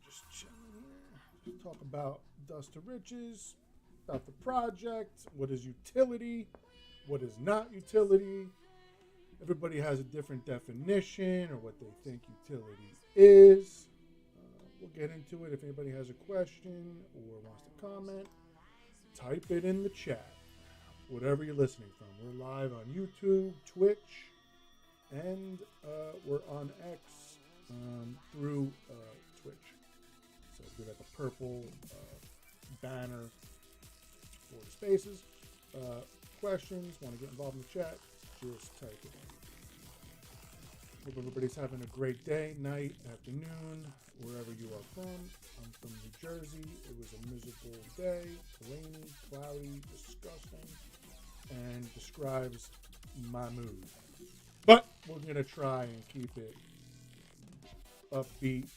Just chilling here. Just talk about Dust to Riches, about the project, what is utility, what is not utility. Everybody has a different definition or what they think utility is. We'll get into it. If anybody has a question or wants to comment, type it in the chat. Whatever you're listening from. We're live on YouTube, Twitch, and we're on X through Twitch. So do like a purple banner for the spaces. Questions, want to get involved in the chat, just type it in. Hope everybody's having a great day, night, afternoon, wherever you are from. I'm from New Jersey. It was a miserable day, rainy, cloudy, disgusting, and describes my mood. But we're going to try and keep it upbeat,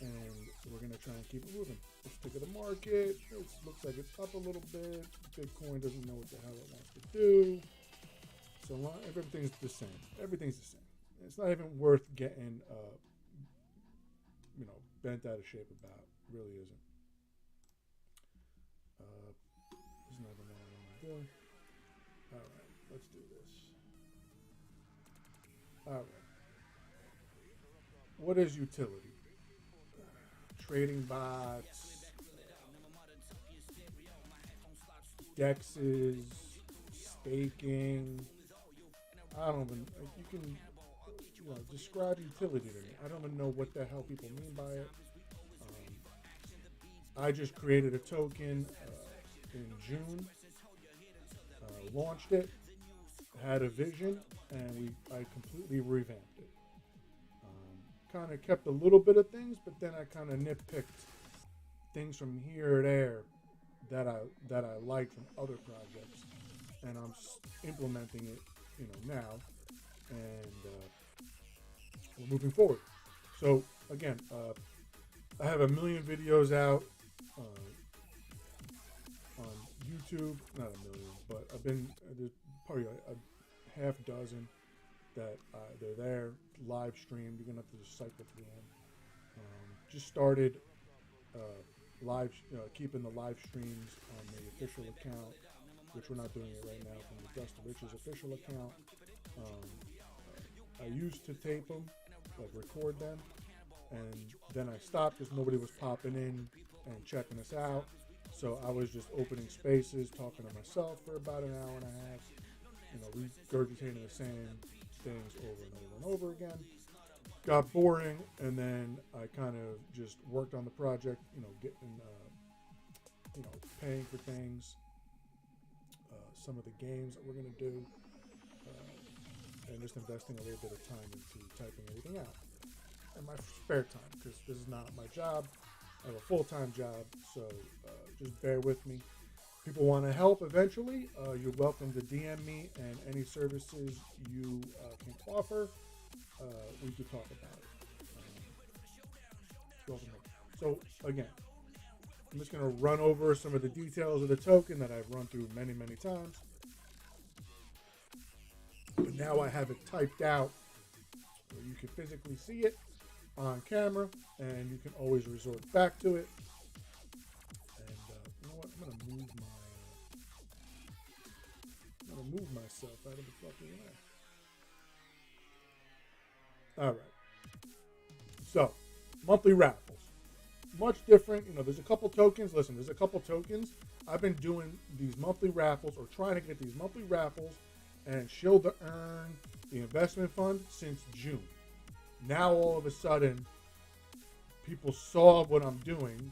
and we're going to try and keep it moving. Let's take the market. It looks like it's up a little bit. Bitcoin doesn't know what the hell it wants to do. So everything's the same. Everything's the same. It's not even worth getting, bent out of shape about. It really isn't. There's nothing I want to do. All right, let's do this. All right. What is utility? Trading bots, dexes, staking. I don't even. You can describe utility to me. I don't even know what the hell people mean by it. I just created a token in June, launched it, had a vision, and I completely revamped it. Kind of kept a little bit of things, but then I kind of nitpicked things from here or there that I liked from other projects, and I'm implementing it, now, and we're moving forward. So again, I have a million videos out on YouTube, not a million, but there's probably a half dozen that they're there live streamed. You're gonna have to just cycle through them. Just started keeping the live streams on the official account, which we're not doing it right now from the Dust to Riches official account. I used to tape them, like record them, and then I stopped because nobody was popping in and checking us out. So I was just opening spaces, talking to myself for about an hour and a half, regurgitating the same things over and over and over again. Got boring, and then I kind of just worked on the project, getting, paying for things, some of the games that we're going to do, and just investing a little bit of time into typing everything out. In my spare time, because this is not my job. I have a full-time job, so just bear with me. People want to help eventually, you're welcome to DM me, and any services you can offer, we could talk about it. So again, I'm just going to run over some of the details of the token that I've run through many, many times. But now I have it typed out where you can physically see it on camera, and you can always resort back to it. And you know what? I'm going to move myself out of the fucking way. All right. So, monthly raffles. Much different. There's a couple tokens. Listen, there's a couple tokens. I've been doing these monthly raffles, or trying to get these monthly raffles and Shield to Earn, the investment fund, since June. Now, all of a sudden, people saw what I'm doing.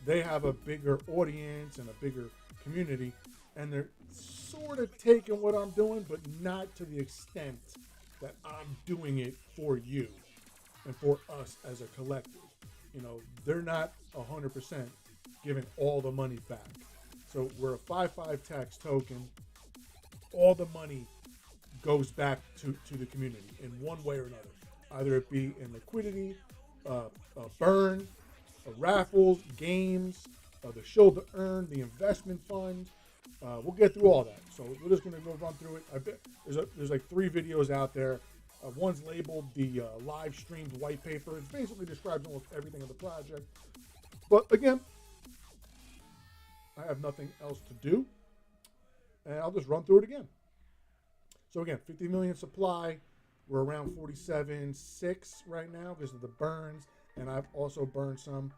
They have a bigger audience and a bigger community, and they're sort of taking what I'm doing, but not to the extent that I'm doing it for you and for us as a collective. They're not 100% giving all the money back. So we're a 5/5 tax token. All the money goes back to the community in one way or another. Either it be in liquidity, burn, raffles, games, the Shield to Earn, the investment fund. We'll get through all that. So we're just going to go run through it. I bet there's like 3 videos out there. One's labeled the live streamed white paper. It basically describes almost everything of the project. But again, I have nothing else to do, and I'll just run through it again. So again, 50 million supply. We're around 47.6 right now because of the burns, and I've also burned some.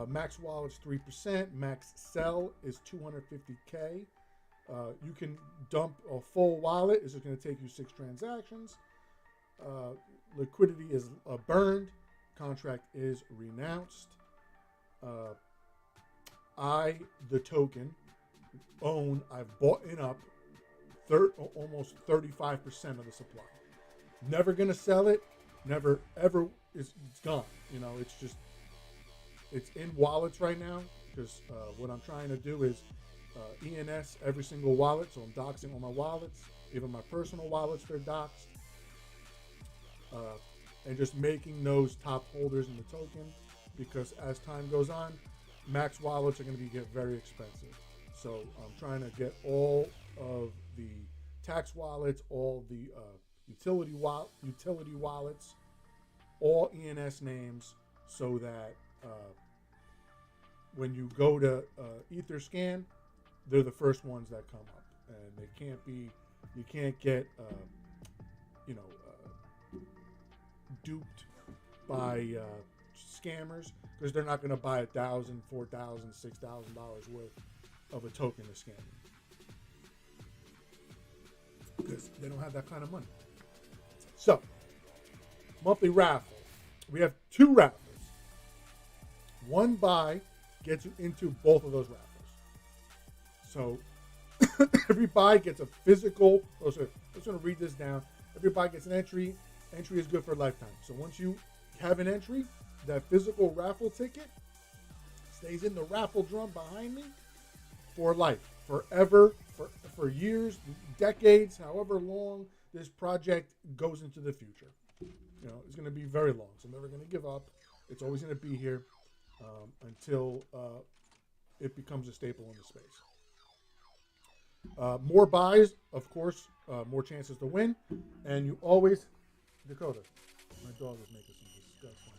Max wallet's 3%. Max sell is 250K. You can dump a full wallet. It's just going to take you 6 transactions. Liquidity is burned. Contract is renounced. The token, I've bought up almost 35% of the supply. Never going to sell it. Never, ever. It's gone. You know, it's in wallets right now because what I'm trying to do is ENS every single wallet. So I'm doxing all my wallets. Even my personal wallets, they're doxed. And just making those top holders in the token, because as time goes on, max wallets are going to get very expensive. So I'm trying to get all of the tax wallets, all the utility wallets, all ENS names, so that when you go to Etherscan, they're the first ones that come up, and they can't be. You can't get duped by scammers, because they're not going to buy $1,000, $4,000, $6,000 worth of a token to scam you, because they don't have that kind of money. So, monthly raffle. We have 2 raffles. One buy gets you into both of those raffles. So every buy gets a physical. Oh, sorry. I'm just going to read this down. Every buy gets an entry. Entry is good for a lifetime. So once you have an entry, that physical raffle ticket stays in the raffle drum behind me for life, forever, for years, decades, however long this project goes into the future. You know, it's going to be very long. So I'm never going to give up. It's always going to be here until it becomes a staple in the space. More buys, of course, more chances to win. And you always, Dakota, my dog is making some disgusting.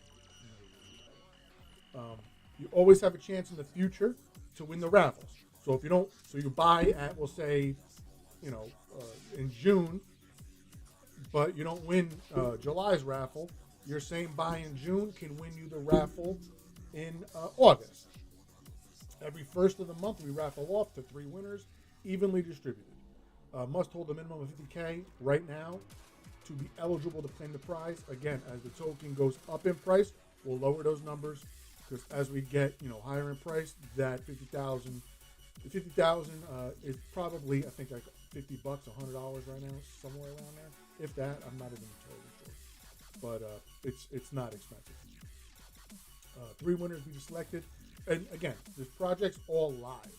You always have a chance in the future to win the raffles. So if you don't, so you buy at, we'll say, in June, but you don't win July's raffle, your same buy in June can win you the raffle in August. Every first of the month, we raffle off to 3 winners, evenly distributed. Must hold a minimum of 50K right now to be eligible to claim the prize. Again, as the token goes up in price, we'll lower those numbers, because as we get higher in price, that 50,000 is probably, I think, like $50, $100 right now, somewhere around there. If that, I'm not even totally sure, but it's not expensive. 3 winners be selected, and again, this project's all live,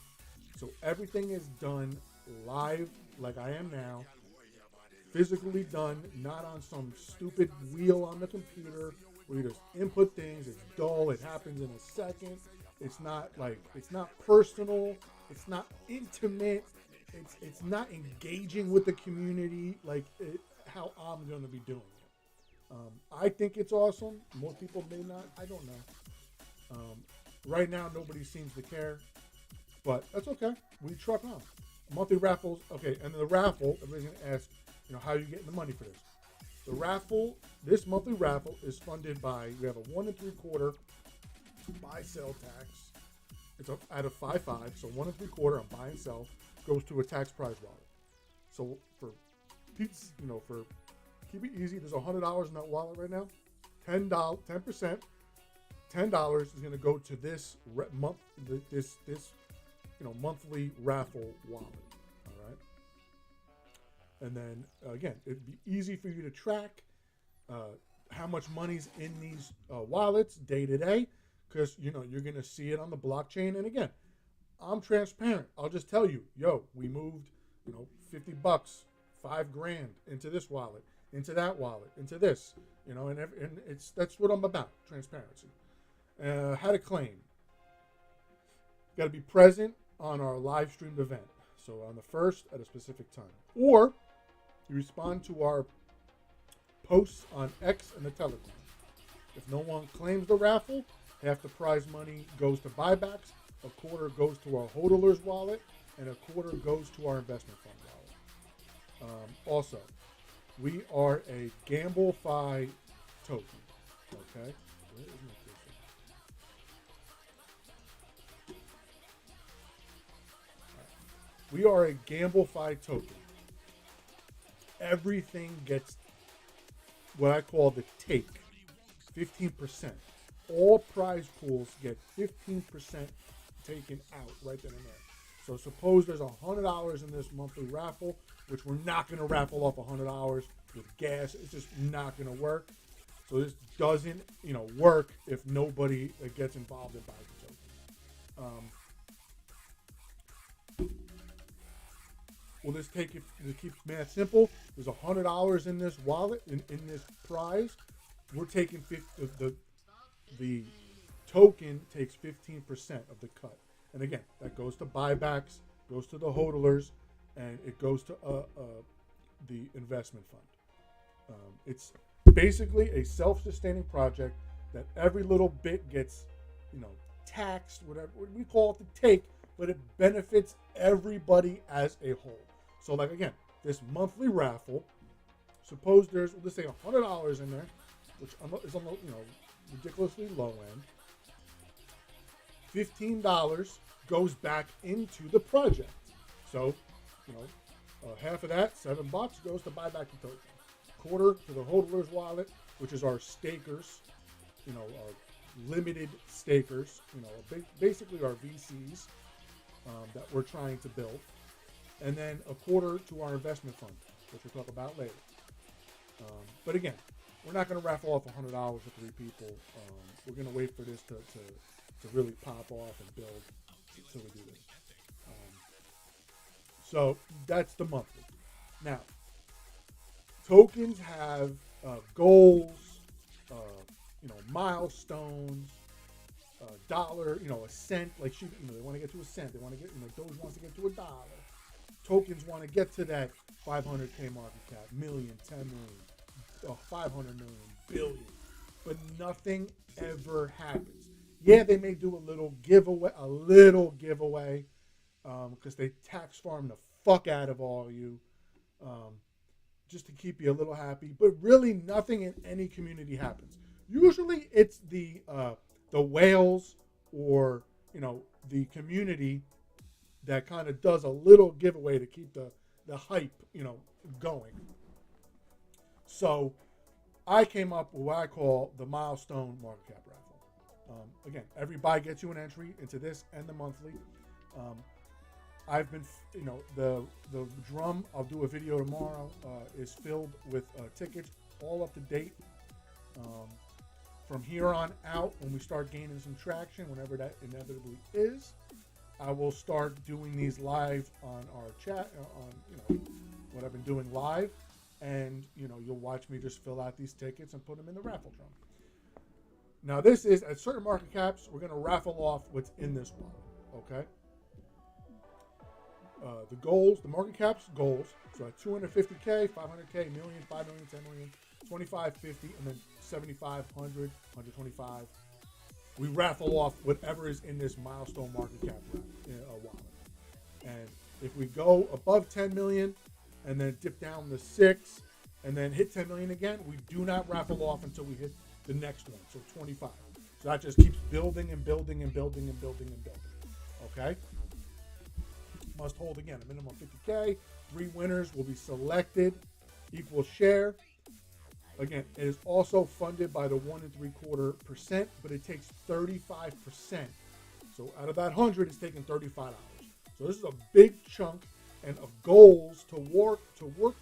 so everything is done live, like I am now, physically done, not on some stupid wheel on the computer where you just input things. It's dull. It happens in a second. It's not personal. It's not intimate. It's not engaging with the community how I'm going to be doing it. I think it's awesome. Most people may not. I don't know. Right now, nobody seems to care, but that's okay. We truck on. Monthly raffles. Okay, and the raffle, everybody's going to ask, how are you getting the money for this? The raffle, this monthly raffle is funded by, we have a 1 3/4 buy-sell tax. It's out of 5.5, so 1 3/4 on buy and sell goes to a tax prize wallet. So for Pete's, for keep it easy, there's $100 in that wallet right now. $10, $10 is going to go to this monthly raffle wallet. All right. And then again, it'd be easy for you to track how much money's in these wallets day to day, because you're going to see it on the blockchain. And again, I'm transparent. I'll just tell you, we moved $50, $5,000 into this wallet, into that wallet, into this, and that's what I'm about, transparency. How to claim? Got to be present on our live streamed event. So on the 1st at a specific time, or you respond to our posts on X and the Telegram. If no one claims the raffle, half the prize money goes to buybacks, a quarter goes to our hodler's wallet, and a quarter goes to our investment fund wallet. Also, we are a GambleFi token. Okay? Where is my cursor? Right. We are a GambleFi token. Everything gets what I call the take, 15%. All prize pools get 15% taken out right then and there. So suppose there's $100 in this monthly raffle, which we're not going to raffle off $100 with gas. It's just not going to work. So this doesn't, work if nobody gets involved in buying the token. We'll just take it to keep math simple. There's $100 in this wallet, in this prize. We're taking the token takes 15% of the cut. And again, that goes to buybacks, goes to the hodlers, and it goes to the investment fund. It's basically a self-sustaining project that every little bit gets, taxed, whatever we call it, the take, but it benefits everybody as a whole. So, like again, this monthly raffle, suppose there's, let's say, $100 in there, which is on the ridiculously low end. $15 goes back into the project. So, half of that, $7, goes to buy back the token. Quarter to the hodler's wallet, which is our stakers, our limited stakers, basically our VCs that we're trying to build. And then a quarter to our investment fund, which we'll talk about later. But again, we're not going to raffle off $100 for 3 people. We're going to wait for this to really pop off and build until we do this. So that's the monthly. Now, tokens have goals, milestones, dollar, a cent. Like they want to get to a cent. They want to get, Doge wants to get to $1. Tokens want to get to that 500K market cap, million, 10 million, 500 million, billion. But nothing ever happens. Yeah, they may do a little giveaway, because they tax farm the fuck out of all of you, just to keep you a little happy. But really, nothing in any community happens. Usually, it's the whales or the community that kind of does a little giveaway to keep the hype going. So I came up with what I call the milestone market cap raffle. Again, every buy gets you an entry into this and the monthly. I've been, the drum, I'll do a video tomorrow, is filled with tickets, all up to date. From here on out, when we start gaining some traction, whenever that inevitably is, I will start doing these live on our chat, on what I've been doing live, and you'll watch me just fill out these tickets and put them in the raffle drum. Now this is, at certain market caps, we're going to raffle off what's in this wallet, okay? The goals, the market caps goals, so at 250K, 500K, million, 5 million, 10 million, 25, 50, and then 75, 100, 125. We raffle off whatever is in this milestone market cap wallet. And if we go above 10 million and then dip down to 6 and then hit 10 million again, we do not raffle off until we hit the next one, so 25. So that just keeps building and building and building and building and building. Okay? Must hold again a minimum of 50K. 3 winners will be selected, equal share. Again, it is also funded by the 1 3/4%, but it takes 35%. So out of that 100, it's taking $35. So this is a big chunk and of goals to work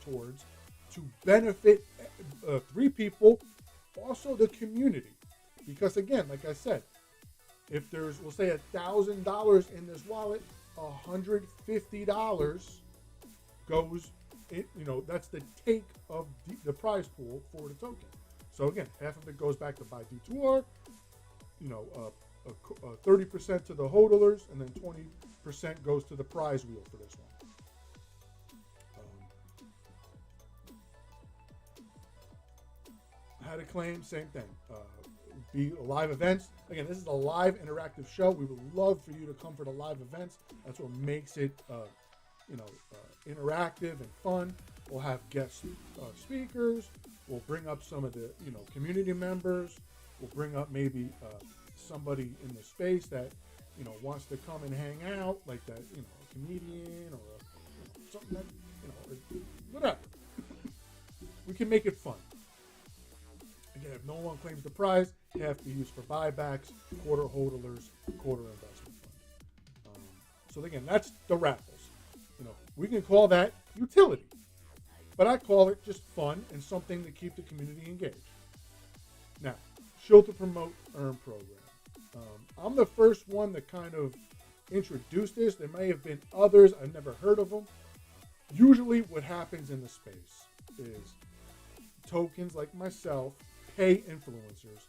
towards to benefit 3 people, also the community. Because again, like I said, if there's, we'll say $1,000 in this wallet, $150 goes, that's the take of the prize pool for the token. So again, half of it goes back to buy D2R, 30% to the hodlers, and then 20% goes to the prize wheel for this one. Had a claim, same thing. Be live events. Again, this is a live interactive show. We would love for you to come for the live events. That's what makes it, interactive and fun. We'll have guest speakers. We'll bring up some of the, community members. We'll bring up maybe somebody in the space that, wants to come and hang out, like that, a comedian or something that, or whatever. We can make it fun. Again, if no one claims the prize, half be used for buybacks, quarter hodlers, quarter investment fund. So again, that's the raffles. We can call that utility, but I call it just fun and something to keep the community engaged. Now, show to promote earn program. I'm the first one that kind of introduced this. There may have been others. I've never heard of them. Usually what happens in the space is tokens like myself pay influencers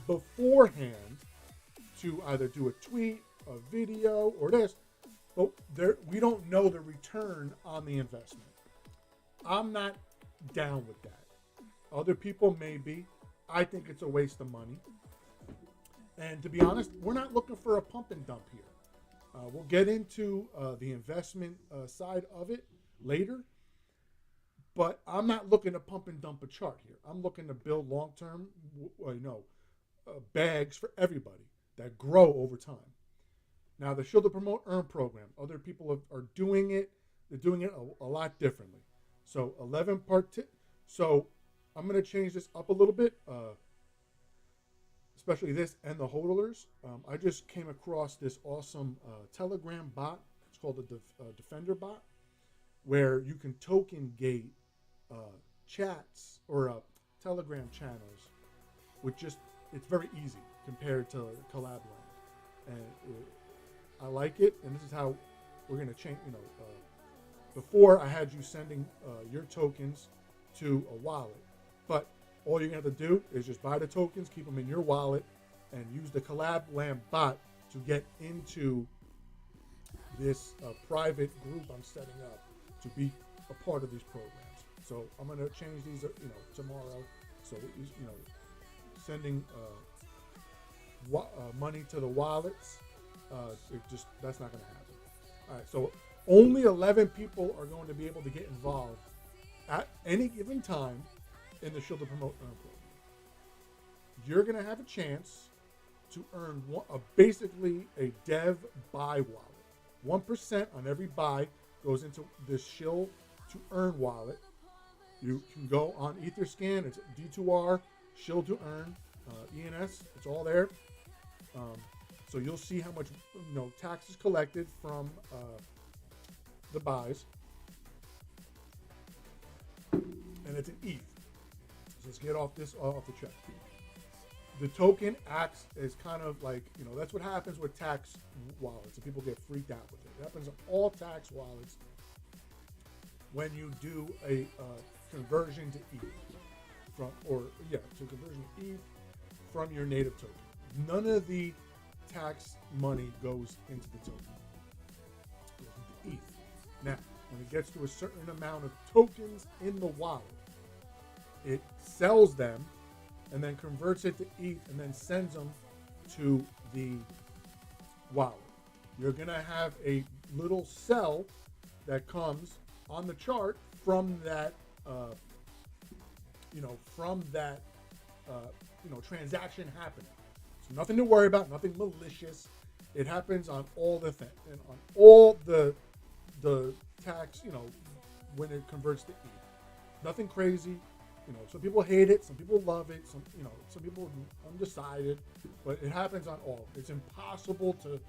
beforehand to either do a tweet, a video, or this, but we don't know the return on the investment. I'm not down with that. Other people may be. I think it's a waste of money. And to be honest, we're not looking for a pump and dump here. We'll get into the investment side of it later. But I'm not looking to pump and dump a chart here. I'm looking to build long-term, bags for everybody that grow over time. Now, the Show to Promote Earn program, other people are doing it. They're doing it a lot differently. So 11 So I'm going to change this up a little bit, especially this and the hodlers. I just came across this awesome Telegram bot. It's called the Defender bot, where you can token gate chats or Telegram channels with it's very easy compared to Collab Land. And I like it, and this is how we're going to change, before I had you sending your tokens to a wallet, but all you're going to have to do is just buy the tokens, keep them in your wallet, and use the Collab Land bot to get into this private group I'm setting up to be a part of these programs. So I'm going to change these, tomorrow. So, sending money to the wallets, that's not going to happen. All right, so only 11 people are going to be able to get involved at any given time in the Show to Promote Earn program. You're going to have a chance to earn basically a dev buy wallet. 1% on every buy goes into this Shill to Earn wallet. You can go on Etherscan. It's D2R, Shill to Earn, ENS. It's all there. So you'll see how much taxes collected from the buys, and it's an ETH. So let's get off the check. The token acts as kind of like, that's what happens with tax wallets, and people get freaked out with it. It happens on all tax wallets when you do a conversion to ETH conversion to ETH from your native token. None of the tax money goes into the token. It goes into ETH. Now, when it gets to a certain amount of tokens in the wallet, it sells them and then converts it to ETH and then sends them to the wallet. You're going to have a little cell that comes on the chart from that, transaction happening. So nothing to worry about, nothing malicious. It happens on all the and on all the tax, when it converts to ETH. Nothing crazy. Some people hate it, some people love it, some people are undecided, but it happens on all. It's impossible to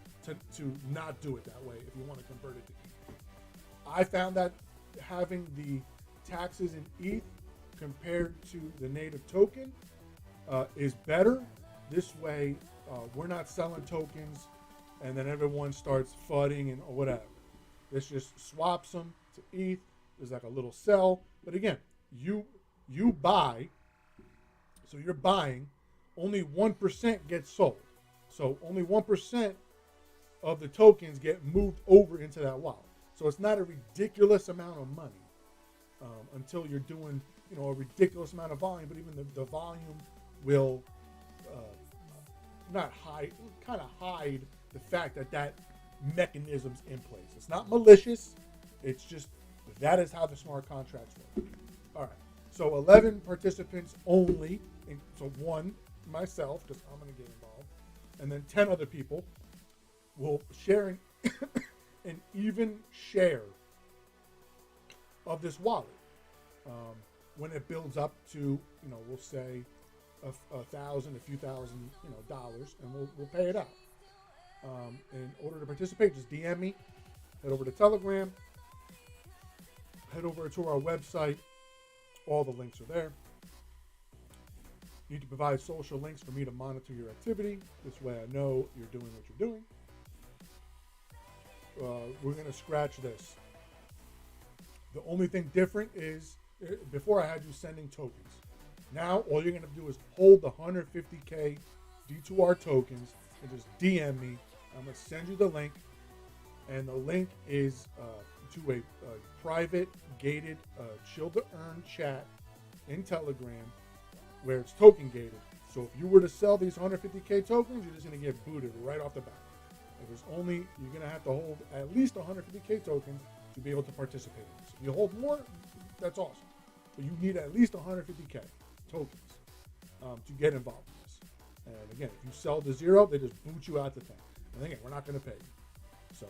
not do it that way if you want to convert it to ETH. I found that having the taxes in ETH compared to the native token is better. This way, we're not selling tokens and then everyone starts fudding and whatever. This just swaps them to ETH. There's like a little cell, but again, you buy, so you're buying, only 1% gets sold. So only 1% of the tokens get moved over into that wallet. So it's not a ridiculous amount of money. until you're doing, a ridiculous amount of volume. But even the volume will not hide, kind of hide the fact that mechanism's in place. It's not malicious. It's just that is how the smart contracts work. All right. So 11 participants only. So one, myself, because I'm going to get involved, and then 10 other people will share an even share of this wallet. When it builds up to, we'll say $1,000, a few thousand, dollars, and we'll pay it out. In order to participate, just DM me, head over to Telegram, head over to our website. All the links are there. You need to provide social links for me to monitor your activity. This way I know you're doing what you're doing. We're going to scratch this. The only thing different is, before I had you sending tokens. Now all you're going to do is hold the 150K D2R tokens and just DM me. I'm going to send you the link. And the link is to a private, gated, chill-to-earn chat in Telegram where it's token gated. So if you were to sell these 150K tokens, you're just going to get booted right off the bat. You're going to have to hold at least 150K tokens to be able to participate in this. If you hold more, that's awesome. But you need at least 150K tokens to get involved in this. And again, if you sell to zero, they just boot you out the thing. And again, we're not going to pay you. So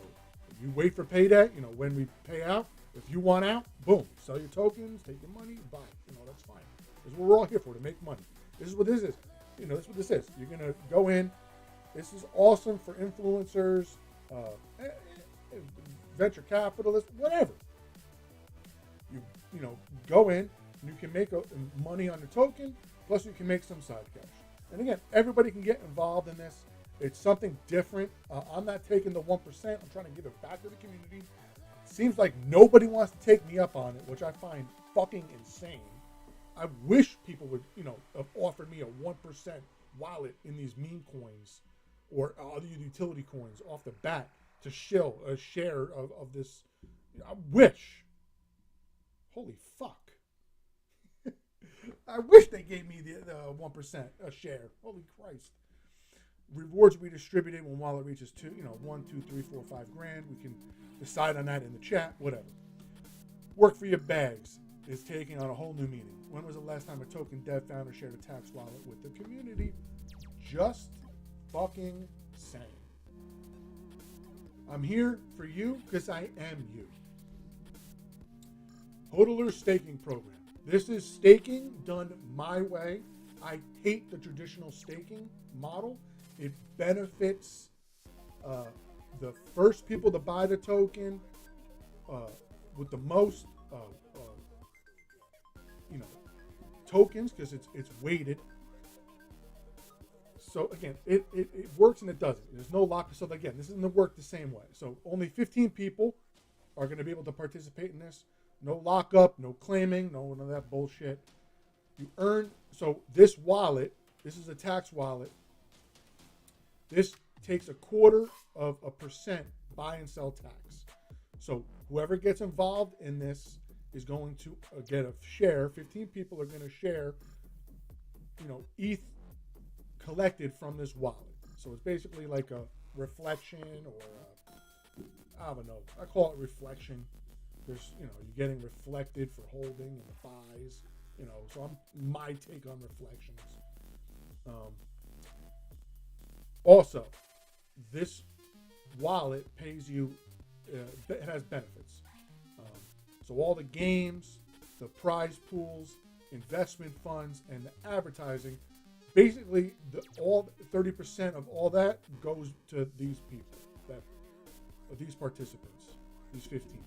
if you wait for payday, when we pay out, if you want out, boom, sell your tokens, take your money, buy it. That's fine. This is what we're all here for, to make money. This is what this is. This is what this is. You're going to go in. This is awesome for influencers, venture capitalists, whatever. You go in, and you can make money on the token, plus you can make some side cash. And again, everybody can get involved in this. It's something different. I'm not taking the 1%. I'm trying to give it back to the community. Seems like nobody wants to take me up on it, which I find fucking insane. I wish people would, have offered me a 1% wallet in these meme coins or other utility coins off the bat to shill a share of this. I wish. Holy fuck. I wish they gave me the 1% a share. Holy Christ. Rewards will be distributed when wallet reaches 1, 2, 3, 4, 5 grand. We can decide on that in the chat, whatever. Work for your bags is taking on a whole new meaning. When was the last time a token dev founder shared a tax wallet with the community? Just fucking saying. I'm here for you because I am you. Hodler staking program. This is staking done my way. I hate the traditional staking model. It benefits the first people to buy the token with the most tokens because it's weighted. So again, it works and it doesn't. There's no lock. So again, this isn't going to work the same way. So only 15 people are going to be able to participate in this. No lockup, no claiming, none of that bullshit. You earn. So this wallet, this is a tax wallet. This takes 0.25% buy and sell tax. So whoever gets involved in this is going to get a share. 15 people are going to share, ETH collected from this wallet. So it's basically like a reflection or I don't know. I call it reflection. There's, you're getting reflected for holding and the buys, so my take on reflections. Also, this wallet pays you, it has benefits. So all the games, the prize pools, investment funds, and the advertising, basically all 30% of all that goes to these people, these participants, these 15.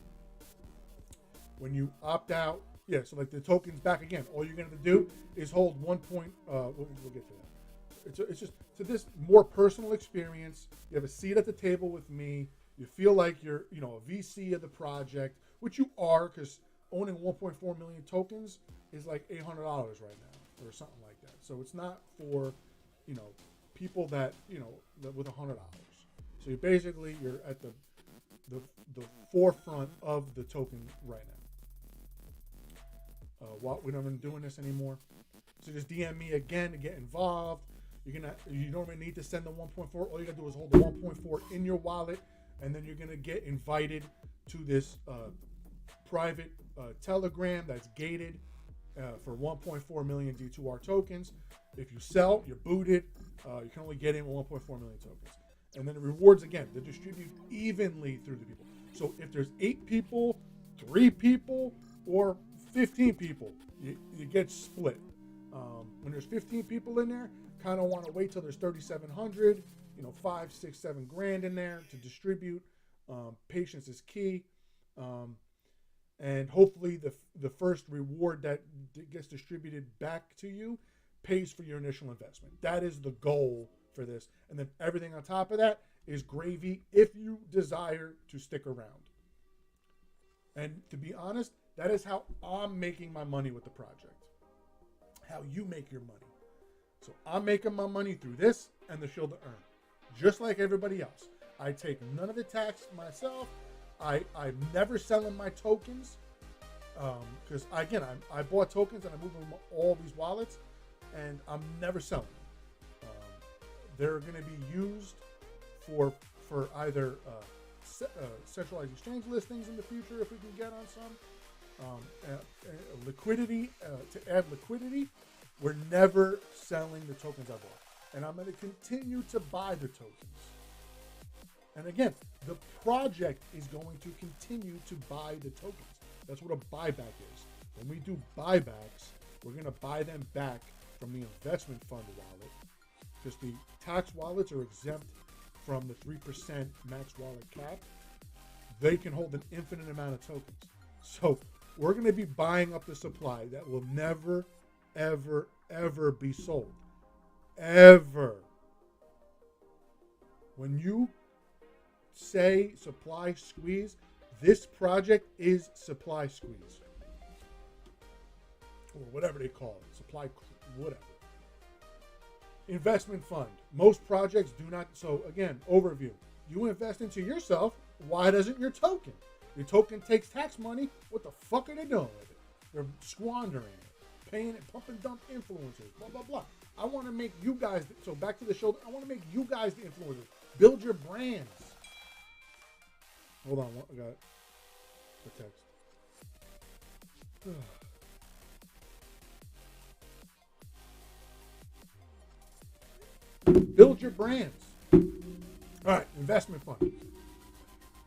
When you opt out, so like the token's back again. All you're going to do is hold 1 point. We'll get to that. It's just to this more personal experience. You have a seat at the table with me. You feel like you're, a VC of the project, which you are, because owning 1.4 million tokens is like $800 right now, or something like that. So it's not for, people that that with $100. So you're at the forefront of the token right now. We're not even doing this anymore. So just DM me again to get involved. You don't even need to send the 1.4. All you gotta do is hold the 1.4 in your wallet, and then you're gonna get invited to this private Telegram that's gated for 1.4 million D2R tokens. If you sell, you're booted. You can only get in 1.4 million tokens. And then the rewards, again, they're distributed evenly through the people. So if there's 8 people, 3 people, or 15 people, you get split. When there's 15 people in there, kind of want to wait till there's 3,700, 5, 6, 7 grand in there to distribute. Patience is key. And hopefully the first reward that gets distributed back to you pays for your initial investment. That is the goal for this. And then everything on top of that is gravy if you desire to stick around. And to be honest, that is how I'm making my money with the project. How you make your money. So I'm making my money through this and the Shield to Earn. Just like everybody else. I take none of the tax myself. I'm never selling my tokens. Because I bought tokens and I moved them in all these wallets. And I'm never selling them. They're going to be used for either centralized exchange listings in the future if we can get on some. Liquidity, to add liquidity. We're never selling the tokens I bought. And I'm going to continue to buy the tokens. And again, the project is going to continue to buy the tokens. That's what a buyback is. When we do buybacks, we're going to buy them back from the investment fund wallet, because the tax wallets are exempt from the 3% max wallet cap. They can hold an infinite amount of tokens. So we're going to be buying up the supply that will never, ever, ever be sold. Ever. When you say supply squeeze, this project is supply squeeze. Or whatever they call it. Supply whatever. Investment fund. Most projects do not. So again, overview. You invest into yourself. Why doesn't your token? Your token takes tax money. What the fuck are they doing with it? They're squandering it, paying it, pump and dump influencers, blah, blah, blah. I want to make you guys, so back to the show, I want to make you guys the influencers. Build your brands. Hold on, I got the text. Build your brands. All right, investment fund.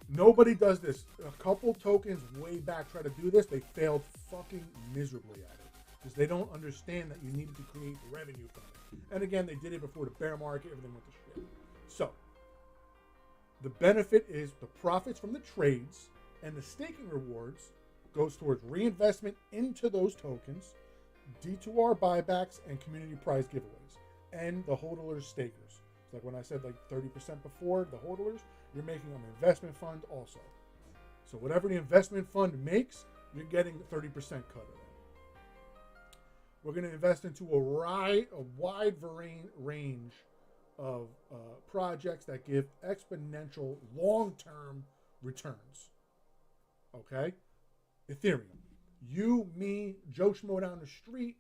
Nobody does this. A couple tokens way back try to do this. They failed fucking miserably at it because they don't understand that you needed to create revenue from it. And again, they did it before the bear market. Everything went to shit. So the benefit is the profits from the trades and the staking rewards goes towards reinvestment into those tokens, D2R buybacks, and community prize giveaways, and the hodlers stakers. It's like when I said like 30% before, the hodlers, you're making an investment fund also. So whatever the investment fund makes, you're getting 30% cut of it. We're going to invest into a wide range of projects that give exponential long-term returns. Okay? Ethereum. You, me, Joe Schmo down the street,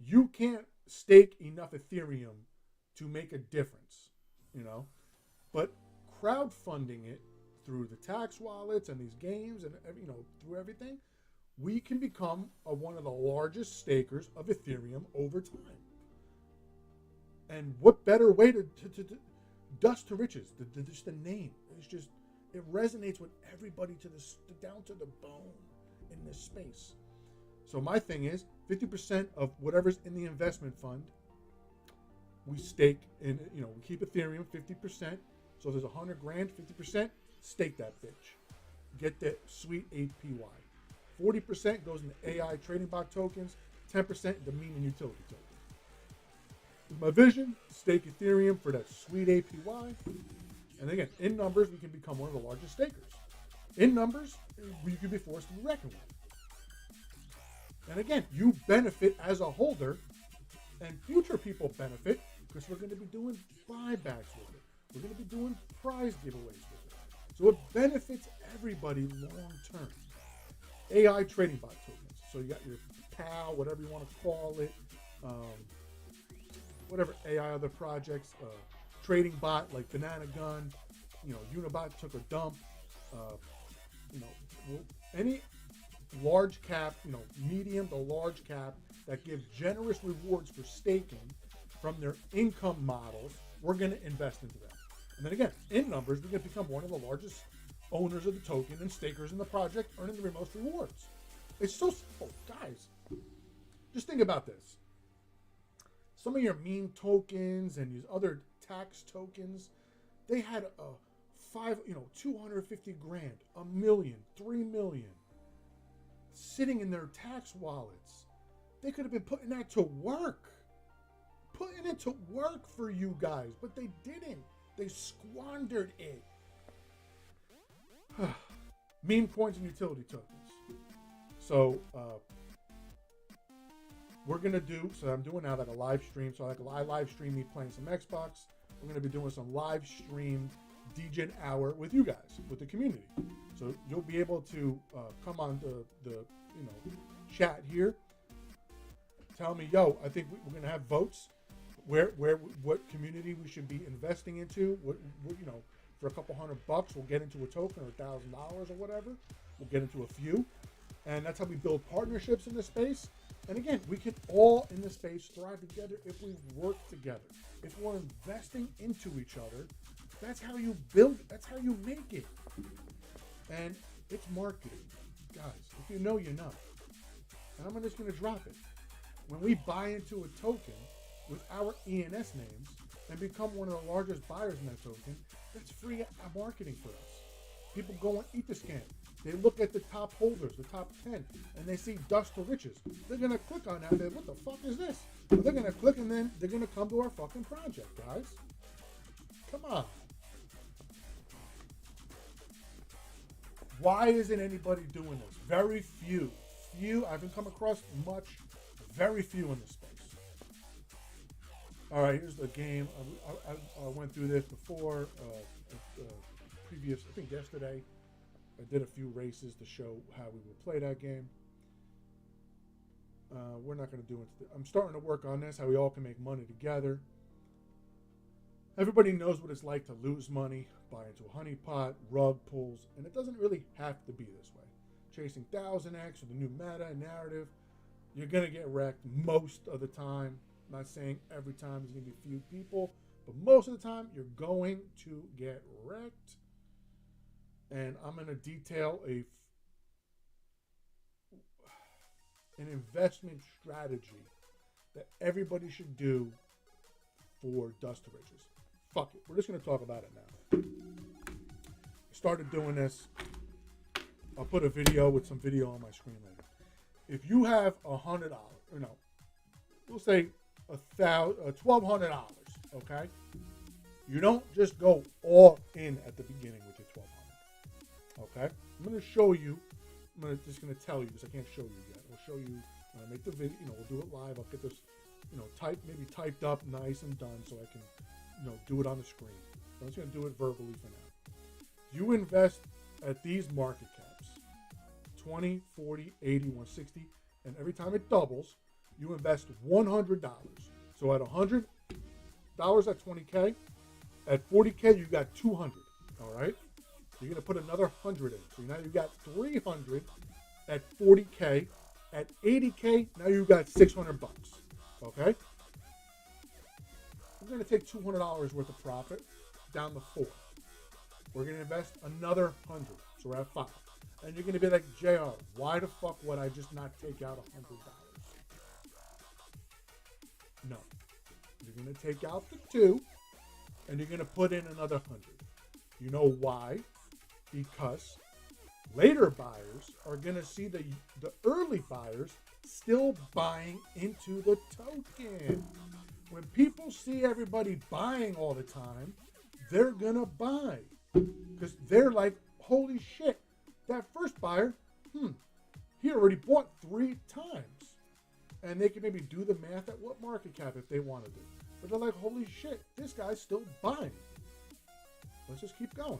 you can't stake enough Ethereum to make a difference, But crowdfunding it through the tax wallets and these games and, through everything, we can become one of the largest stakers of Ethereum over time. And what better way to dust to riches? Just the name. It resonates with everybody down to the bone in this space. So my thing is 50% of whatever's in the investment fund, we stake in, we keep Ethereum 50%. So there's 100 grand, 50%, stake that bitch. Get that sweet APY. 40% goes into AI trading bot tokens, 10% into meme and utility tokens. With my vision, stake Ethereum for that sweet APY. And again, in numbers, we can become one of the largest stakers. In numbers, we could be forced to be reckoned with. And again, you benefit as a holder, and future people benefit because we're going to be doing buybacks with it. We're going to be doing prize giveaways with it. So it benefits everybody long term. AI trading bot tokens. So you got your Cow, whatever you want to call it, whatever AI other projects, trading bot like Banana Gun, Unibot took a dump, any large cap, medium to large cap that give generous rewards for staking from their income models, we're going to invest into that. And then again, in numbers, we're going to become one of the largest owners of the token and stakers in the project, earning the most rewards. It's so simple, guys. Just think about this. Some of your meme tokens and these other tax tokens, they had a 250 grand, a million, 3 million sitting in their tax wallets. They could have been putting that to work. Putting it to work for you guys, but they didn't. They squandered it. Meme coins and utility tokens. So we're gonna do. So I'm doing now like a live stream. So I live stream me playing some Xbox. We're gonna be doing some live stream DGen hour with you guys, with the community. So you'll be able to come on the chat here. Tell me, I think we're gonna have votes. What community we should be investing into? What for a couple $100, we'll get into a token or $1,000 or whatever. We'll get into a few, and that's how we build partnerships in this space. And again, we can all in this space thrive together if we work together. If we're investing into each other, that's how you build. That's how you make it. And it's marketing, guys. If you know, you know. And I'm just going to drop it. When we buy into a token with our ENS names and become one of the largest buyers in that token, that's free marketing for us. People go on Etherscan. They look at the top holders, the top 10, and they see Dust to Riches. They're going to click on that. What the fuck is this? But they're going to click, and then they're going to come to our fucking project, guys. Come on. Why isn't anybody doing this? Very few. I haven't come across much. Very few in this space. All right, here's the game. I went through this before. Previous, I think yesterday, I did a few races to show how we would play that game. We're not going to do it. I'm starting to work on this, how we all can make money together. Everybody knows what it's like to lose money, buy into a honeypot, rug pulls, and it doesn't really have to be this way. Chasing 1000X or the new meta narrative, you're going to get wrecked most of the time. I'm not saying every time there's going to be few people, but most of the time you're going to get wrecked. And I'm going to detail an investment strategy that everybody should do for Dust to Riches. Fuck it. We're just going to talk about it now. I started doing this. I'll put a video with some video on my screen later. If you have $100, we'll say $1,200, okay? You don't just go all in at the beginning with your $1,200, okay? I'm going to show you. I'm just going to tell you because I can't show you yet. I'll show you when I make the video. We'll do it live. I'll get this, typed up nice and done so I can, do it on the screen. So I'm just going to do it verbally for now. You invest at these market caps, 20, 40, 80, 160, and every time it doubles, you invest $100. So at $100 at 20K, at 40K, you got 200, all right? You're going to put another 100 in. So now you got 300 at 40K. At 80K, now you got $600, okay? We're going to take $200 worth of profit down to 4. We're going to invest another 100, so we're at 5. And you're going to be like, JR, why the fuck would I just not take out $100? No. You're going to take out the 2, and you're going to put in another 100. You know why? Because later buyers are going to see the early buyers still buying into the token. When people see everybody buying all the time, they're going to buy. Because they're like, holy shit, that first buyer, he already bought 3 times. And they can maybe do the math at what market cap if they want to do. But they're like, holy shit, this guy's still buying. Let's just keep going.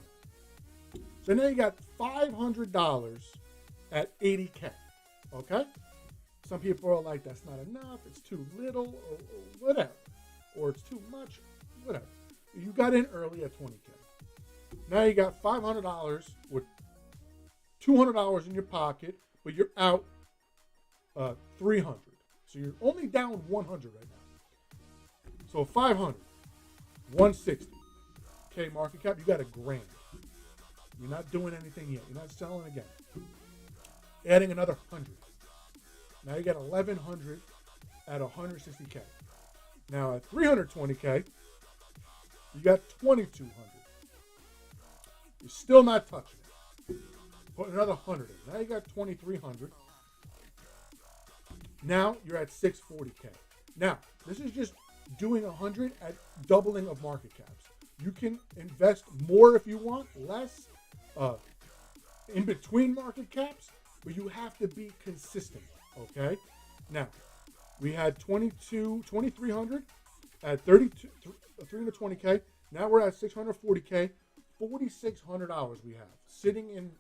So now you got $500 at 80K. Okay? Some people are like, that's not enough, it's too little, or whatever. Or it's too much, whatever. You got in early at 20K. Now you got $500 with $200 in your pocket, but you're out 300. So you're only down 100 right now. So 500, 160K market cap, you got $1,000. You're not doing anything yet. You're not selling again. Adding another 100. Now you got 1,100 at 160K. Now at 320K, you got 2,200. You're still not touching it. Put another 100 in. Now you got 2,300. Now you're at 640K. Now, this is just doing 100 at doubling of market caps. You can invest more if you want, less in between market caps, but you have to be consistent, okay? Now, we had 2,300 at 320K. Now we're at 640K. $4,600 we have sitting in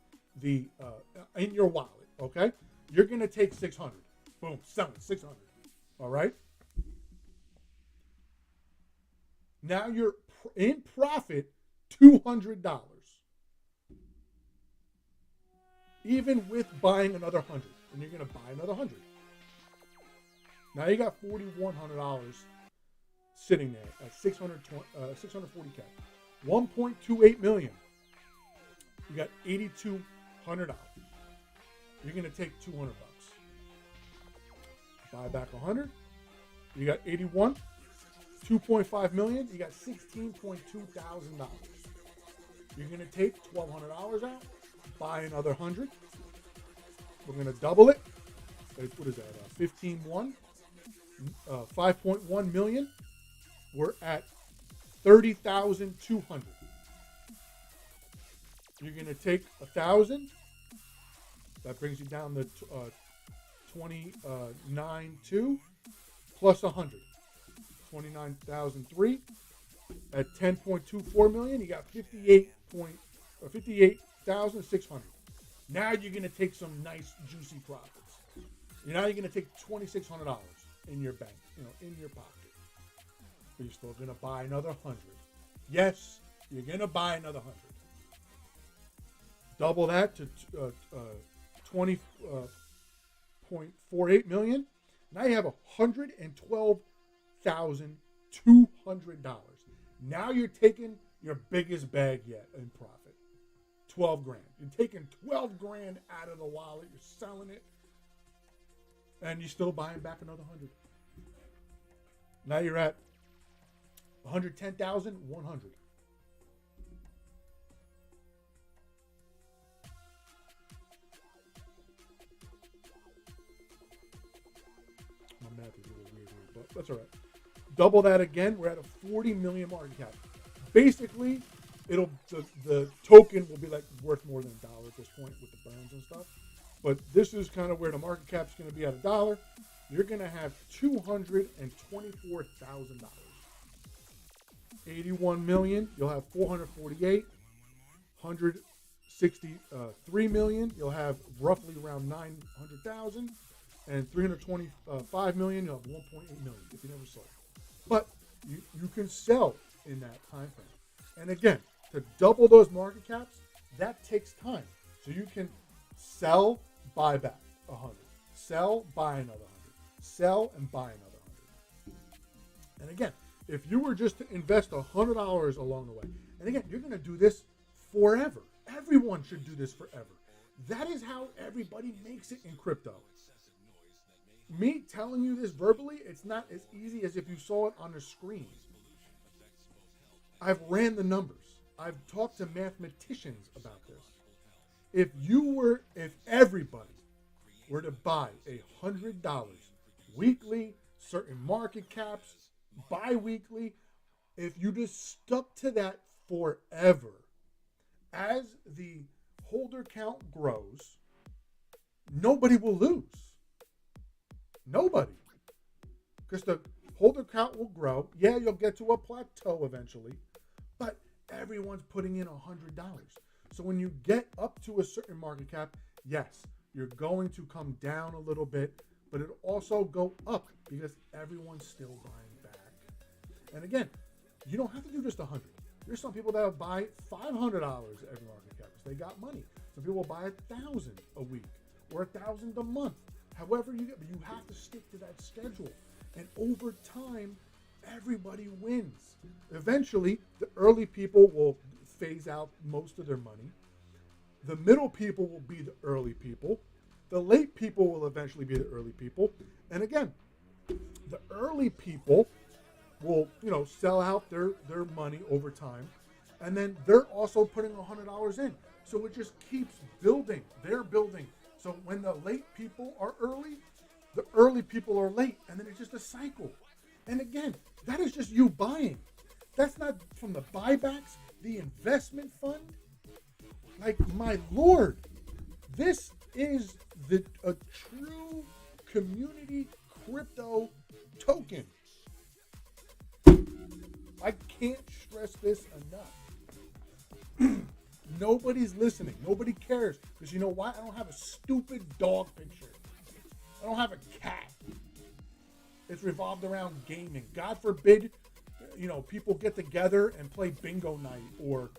your wallet, okay? You're going to take 600. Boom, selling 600. All right? Now you're in profit $200. Even with buying another 100. And you're going to buy another 100. Now you got $4,100 sitting there at 640K. 1.28 million. You got $8,200. You're going to take $200. Buy back 100. You got 81. 2.5 million. You got $16.2 thousand. You're going to take $1,200 out. Buy another 100. We're going to double it. What is that? 15.1. 5.1 million. We're at 30,200. You're going to take 1,000. That brings you down to 29.2 plus 100. 29,003 at 10.24 million. You got 58,600. Now you're going to take some nice juicy profits. Now you're going to take $2,600 in your bank, in your pocket. But you're still going to buy another 100. Yes, you're going to buy another 100. Double that to 20.48 million. Now you have $112,200. Now you're taking your biggest bag yet in profit. 12 grand. You're taking 12 grand out of the wallet. You're selling it. And you're still buying back another 100. Now you're at 110,100. My math is a little weird here, but that's all right. Double that again. We're at a 40 million market cap. Basically, the token will be like worth more than $1 at this point with the burns and stuff. But this is kind of where the market cap is going to be at $1. You're going to have $224,000. 81 million. You'll have 448. 163 million. You'll have roughly around 900,000. And 325 million. You'll have 1.8 million if you never sold. But you can sell in that time frame. And again, to double those market caps, that takes time. So you can sell, buy back 100. Sell, buy another 100. Sell and buy another 100. And again, if you were just to invest $100 along the way, and again, you're going to do this forever. Everyone should do this forever. That is how everybody makes it in crypto. Me telling you this verbally, it's not as easy as if you saw it on the screen. I've ran the numbers. I've talked to mathematicians about this. If everybody were to buy $100 weekly, certain market caps, bi-weekly, if you just stuck to that forever, as the holder count grows, nobody will lose. Nobody. Because the holder count will grow. Yeah, you'll get to a plateau eventually, but everyone's putting in $100. So when you get up to a certain market cap, yes, you're going to come down a little bit, but it'll also go up because everyone's still buying back. And again, you don't have to do just 100. There's some people that'll buy $500 every market cap because they got money. Some people will buy 1,000 a week or 1,000 a month. However you get, but you have to stick to that schedule. And over time, everybody wins. Eventually, the early people will phase out most of their money. The middle people will be the early people. The late people will eventually be the early people. And again, the early people will, sell out their money over time. And then they're also putting $100 in. So it just keeps building. They're building. So when the late people are early, the early people are late. And then it's just a cycle. And again, that is just you buying. That's not from the buybacks, the investment fund. Like, my Lord, this is a true community crypto token. I can't stress this enough. Nobody's listening. Nobody cares. Because you know why? I don't have a stupid dog picture. I don't have a cat. It's revolved around gaming. God forbid, people get together and play bingo night or,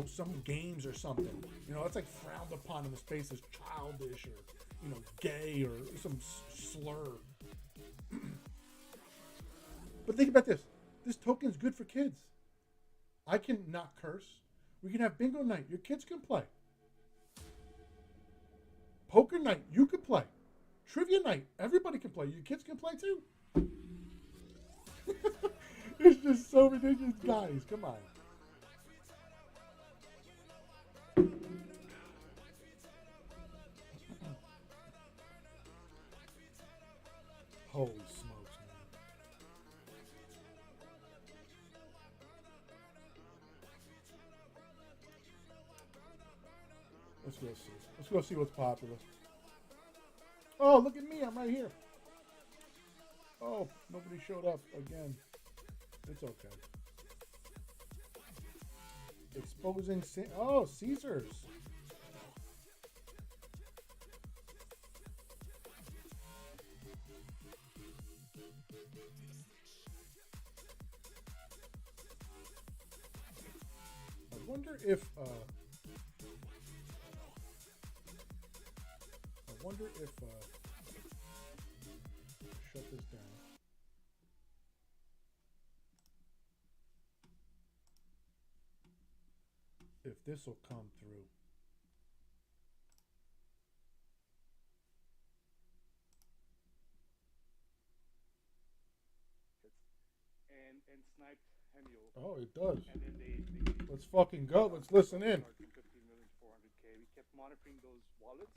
some games or something. It's like frowned upon in the space as childish or, gay or some slur. But think about this. This token's good for kids. I can not curse. We can have bingo night. Your kids can play. Poker night, you can play. Trivia night, everybody can play. Your kids can play too. It's just so ridiculous, guys. Come on. Holy smokes, man. Let's go see. Let's go see what's popular. Oh, look at me. I'm right here. Oh, nobody showed up again. It's okay. Exposing. Caesars. I wonder if. Shut this down. If this will come through. And sniped Hemio. Oh, it does. And then they Let's fucking go. Let's listen in. 15 million, 400K. We kept monitoring those wallets,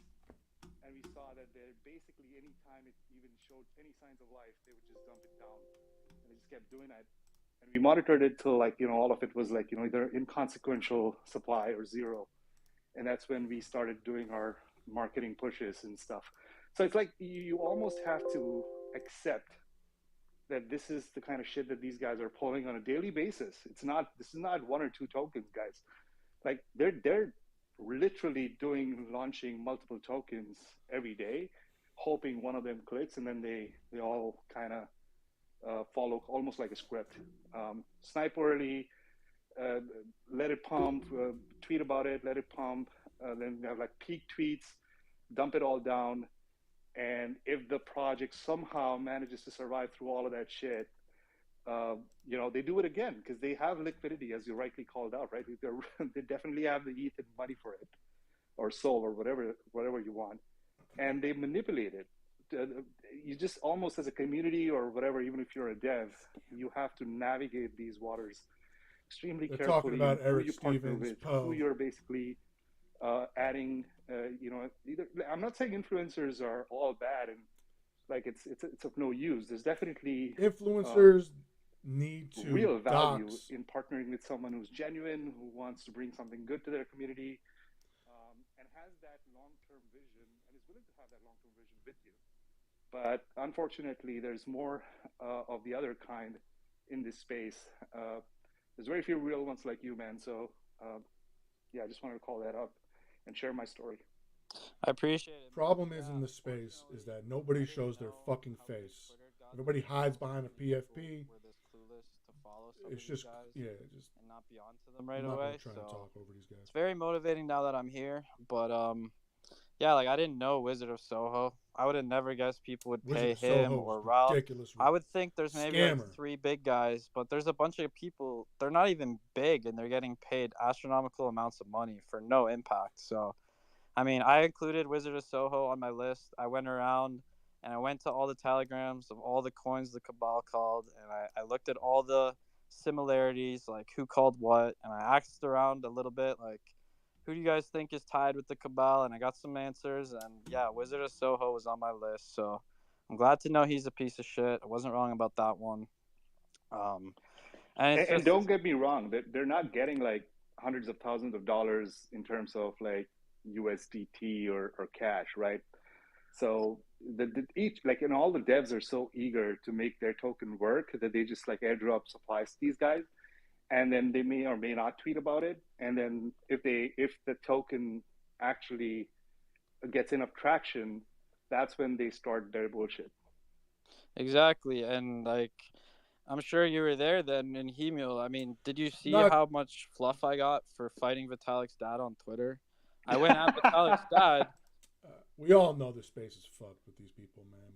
and we saw that they're basically any time it even showed any signs of life, they would just dump it down, and they just kept doing that. And we monitored it till all of it was either inconsequential supply or zero, and that's when we started doing our marketing pushes and stuff. So it's like you almost have to accept that this is the kind of shit that these guys are pulling on a daily basis. This is not one or two tokens, guys. Like they're literally launching multiple tokens every day, hoping one of them clicks, and then they all kind of follow almost like a script. Snipe early, uh, let it pump, tweet about it, let it pump, then you have like peak tweets, dump it all down, and if the project somehow manages to survive through all of that shit, they do it again because they have liquidity, as you rightly called out, right? They definitely have the ETH and money for it, or SOL, or whatever you want, and they manipulate it. You just almost as a community or whatever, even if you're a dev, you have to navigate these waters extremely They're talking carefully. about Who Eric you partner Stevens, with, who Poe. you're basically adding. Either I'm not saying influencers are all bad and like it's of no use. There's definitely Influencers need to real value dox. in partnering with someone who's genuine, who wants to bring something good to their community, and has that long-term vision and is willing to have that long-term vision with you. But unfortunately, there's more of the other kind in this space. There's very few real ones like you, man. So yeah, I just wanted to call that up and share my story. I appreciate it, man. Problem is Yeah, in the space is unfortunately, that nobody I didn't shows their know fucking how big face. Twitter got to Everybody be hides so behind a many people PFP. were this clueless to follow some of It's these just guys yeah, just and not be onto them right I'm not gonna away. try and So talk over these guys. it's very motivating now that I'm here. But yeah, like I didn't know Wizard of Soho. I would have never guessed people would Wizard pay of him Soho is or Ralph. ridiculous. I would think there's maybe like Scammer. three big guys, but there's a bunch of people. They're not even big, and they're getting paid astronomical amounts of money for no impact. So, I mean, I included Wizard of Soho on my list. I went around and I went to all the telegrams of all the coins the Cabal called, and I looked at all the similarities, like who called what, and I asked around a little bit, like, who do you guys think is tied with the Cabal? And I got some answers, and yeah, Wizard of Soho was on my list, so I'm glad to know he's a piece of shit. I wasn't wrong about that one. Um, and it's And just, don't get me wrong, they're not getting like hundreds of thousands of dollars in terms of like USDT or cash, right? So each like all the devs are so eager to make their token work that they just like airdrop supplies to these guys, and then they may or may not tweet about it. And then if the token actually gets enough traction, that's when they start their bullshit. exactly. And like, I'm sure you were there then in Hemul. I mean, did you see Not how much fluff I got for fighting Vitalik's dad on Twitter? I went at Vitalik's dad. we all know the space is fucked with these people, man.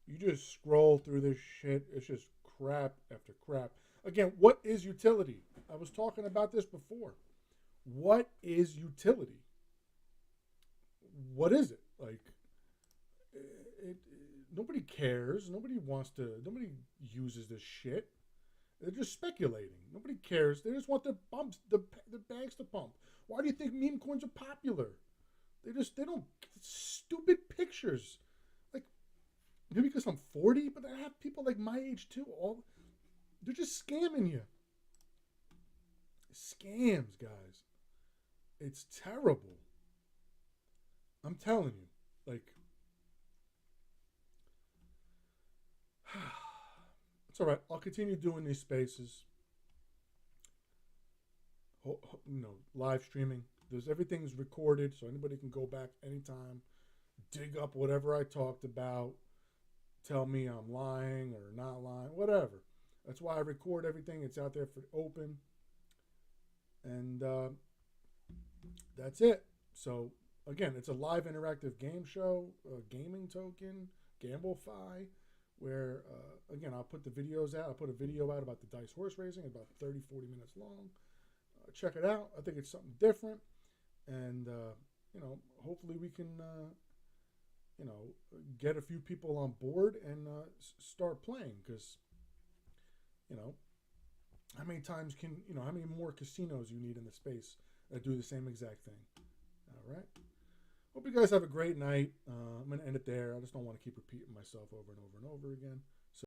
You just scroll through this shit. It's just crap after crap. Again, what is utility? I was talking about this before. What is utility? What is it? Like, nobody cares. Nobody wants to. Nobody uses this shit. They're just speculating. Nobody cares. They just want the bumps, the bags to pump. Why do you think meme coins are popular? They don't stupid pictures. Like maybe because I'm 40, but I have people like my age too. All they're just scamming you. Scams, guys. It's terrible. I'm telling you. Like it's all right. I'll continue doing these spaces. Live streaming. There's everything's recorded, so anybody can go back anytime, dig up whatever I talked about, tell me I'm lying or not lying, whatever. That's why I record everything. It's out there for open, and that's it. So again, it's a live interactive game show, a gaming token, GambleFi, where again I'll put the videos out. I'll put a video out about the dice horse racing, about 30, 40 minutes long. Check it out. I think it's something different, and hopefully we can get a few people on board and start playing because you know how many times can how many more casinos you need in the space that do the same exact thing. All right. Hope you guys have a great night. I'm gonna end it there. I just don't want to keep repeating myself over and over and over again.